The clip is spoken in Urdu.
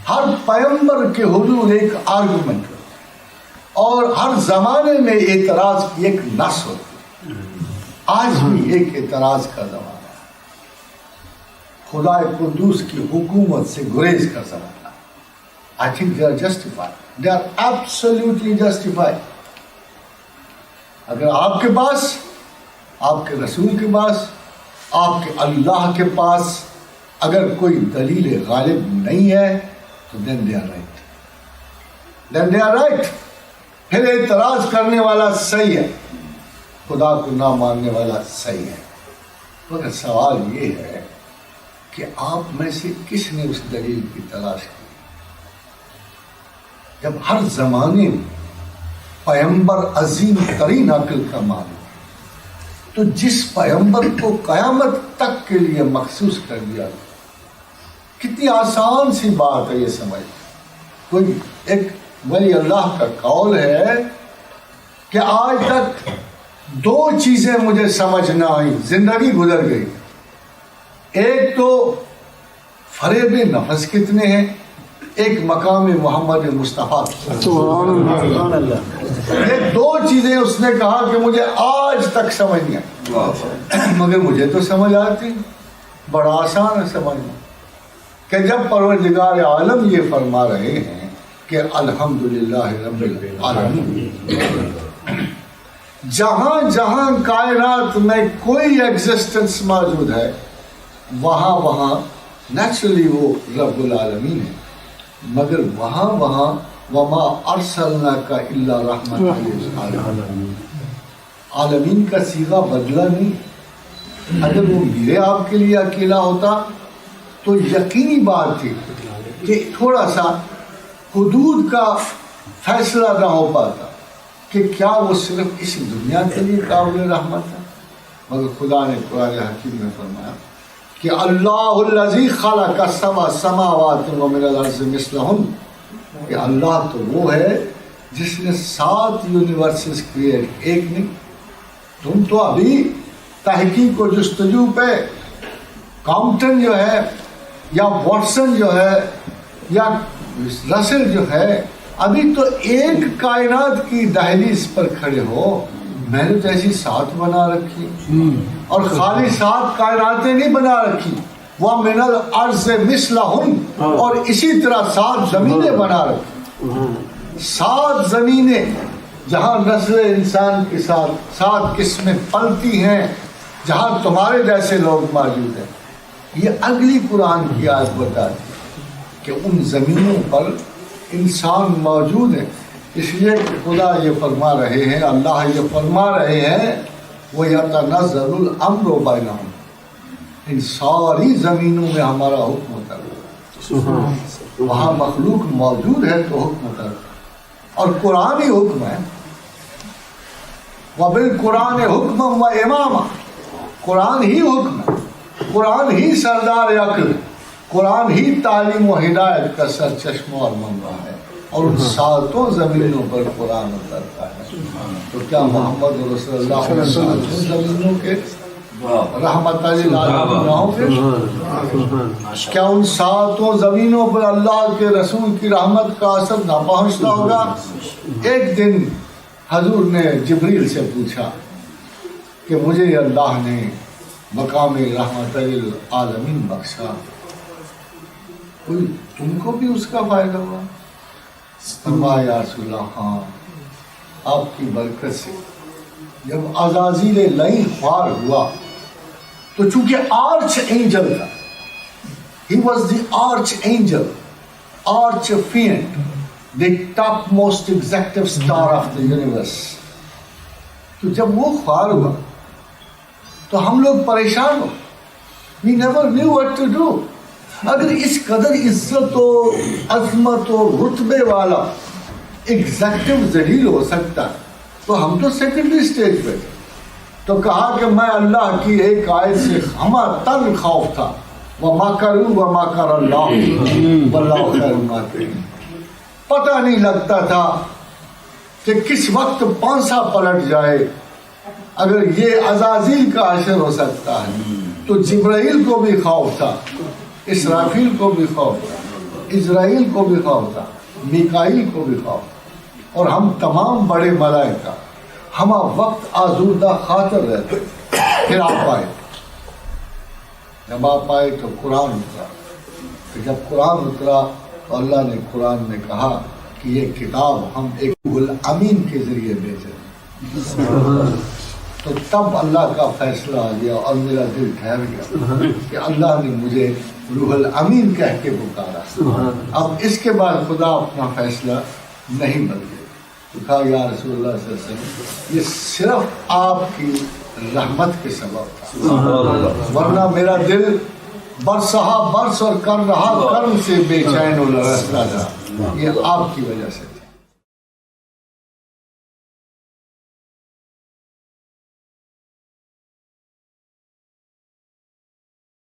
ہر پیغمبر کے حضور ایک آرگومنٹ اور ہر زمانے میں اعتراض کی ایک نس ہوتی ہے. آج بھی ایک اعتراض کا زمانہ ہے. خدا قدوس کی حکومت سے گریز کا زمانہ. I think they are justified. They are absolutely justified. اگر آپ کے پاس، آپ کے رسول کے پاس، آپ کے اللہ کے پاس اگر کوئی دلیل غالب نہیں ہے تو then they are right. Then they are right. پھر اعتراض کرنے والا صحیح ہے، خدا کو نہ ماننے والا صحیح ہے. مگر سوال یہ ہے کہ آپ میں سے کس نے اس دلیل کی تلاش کی؟ جب ہر زمانے میں پیغمبر عظیم ترین عقل کا مالک ہے، تو جس پیغمبر کو قیامت تک کے لیے مخصوص کر دیا، کتنی آسان سی بات ہے یہ سمجھ. کوئی ایک ولی اللہ کا قول ہے کہ آج تک 2 چیزیں مجھے سمجھ نہ آئی، زندگی گزر گئی. ایک تو فریب نفس کتنے ہیں، ایک مقام محمد مصطفیٰ. یہ 2 چیزیں اس نے کہا کہ مجھے آج تک سمجھ نہیں آئی. مگر مجھے تو سمجھ آتی، بڑا آسان ہے سمجھنا، کہ جب پروردگار عالم یہ فرما رہے ہیں کہ الحمدللہ رب العالمین، جہاں جہاں کائنات میں کوئی ایگزسٹنس موجود ہے وہاں وہاں نیچرلی وہ رب العالمین ہے. مگر وہاں وما ارسلناک الا رحمۃ للعالمین، عالمین کا صیغہ بدلا نہیں. اگر وہ میرے آپ کے لیے اکیلا ہوتا تو یقینی بات تھی کہ تھوڑا سا حدود کا فیصلہ نہ ہو پاتا کہ کیا وہ صرف اس دنیا کے لیے قابل رحمت ہے. مگر خدا نے قرآن حکیم میں فرمایا کہ اللہ الذی خلق السبع سماوات ومن الارض مثلہن، کہ اللہ تو وہ ہے جس نے 7 یونیورسز کریٹ، ایک نہیں. تم تو ابھی تحقیق و جستجو پہ کامپٹن جو ہے یا واٹسن جو ہے یا رسل جو ہے، ابھی تو ایک کائنات کی دہلیز پر کھڑے ہو. میں نے تو ایسی 7 بنا رکھی، اور خالی 7 کائناتیں نہیں بنا رکھی، وہ من الارض مثلہن، اور اسی طرح 7 زمینیں بنا رکھی. 7 زمینیں جہاں نسل انسان کے ساتھ 7 قسمیں پلتی ہیں، جہاں تمہارے جیسے لوگ موجود ہیں. یہ اگلی قرآن کی آیت بتاتی ہے کہ ان زمینوں پر انسان موجود ہے. اس لیے کہ خدا یہ فرما رہے ہیں، اللہ یہ فرما رہے ہیں وَيَتَنَزَّلُ الْأَمْرُ بَيْنَهُمْ، ان ساری زمینوں میں ہمارا حکم ہوتا ہے. وہاں مخلوق موجود ہے تو حکم ہوتا ہے، اور قرآن ہی حکم ہے. وَبِالْقُرْآنِ حُكْمًا وَإِمَامًا، قرآن ہی حکم ہے، قرآن ہی سردار عقل، قرآن ہی تعلیم و ہدایت کا سرچشمہ اور منبع ہے. اور ان 7 زمینوں پر قرآن اترتا ہے. تو کیا محمد رسول اللہ صلی اللہ علیہ وسلم زمینوں کے رحمت للعالمین نہ ہوں گے؟ کیا ان 7 زمینوں پر اللہ کے رسول کی رحمت کا اثر نہ پہنچتا ہوگا؟ ایک دن حضور نے جبریل سے پوچھا کہ مجھے اللہ نے مقام رحمت للعالمین بخشا، کوئی تم کو بھی اس کا فائدہ ہوا؟ فرمایا یا رسول اللہ، ہاں، آپ کی برکت سے جب عزازیل لعین خوار ہوا تو چونکہ آرچ اینجل تھا، he was the archangel, archfiend, the topmost executive star of the universe. تو جب وہ خوار ہوا تو ہم لوگ پریشان ہو. we never knew what to do. اگر اس قدر عزت و عظمت و رتبے والا ایگزیکٹو ذلیل ہو سکتا تو ہم تو سیکنڈری سٹیج پہ تھے. تو کہا کہ میں اللہ کی ایک آیت سے ہمہ تن خوف تھا، وَمَكَرُوا وَمَكَرَ اللَّهُ وَاللَّهُ خَيْرُ الْمَاكِرِينَ. پتہ نہیں لگتا تھا کہ کس وقت پانسا پلٹ جائے. اگر یہ عزازیل کا اثر ہو سکتا ہے تو جبرائیل کو بھی خوف تھا، اسرافیل کو بھی خوف تھا. اسرائیل کو بھی خوف تھا, میکائیل کو بھی خوف, اور ہم تمام بڑے ملائکہ ہم وقت آزودہ خاطر رہتے. پھر آپ آئے, جب آپ آئے تو قرآن اترا. تو جب قرآن اترا تو اللہ نے قرآن میں کہا کہ یہ کتاب ہم ایک روح الامین کے ذریعے بھیجیں. تو تب اللہ کا فیصلہ آ گیا اور میرا دل ٹھہر گیا کہ اللہ نے مجھے روح الامین کہہ کے پکارا. اب اس کے بعد خدا اپنا فیصلہ نہیں بدلے. تو کہا یا رسول اللہ صلی اللہ علیہ وسلم, یہ صرف آپ کی رحمت کے سبب تھا, ورنہ میرا دل برسہا برس اور کر رہا کرم سے بے چین و لرزتا تھا. یہ آپ کی وجہ سے.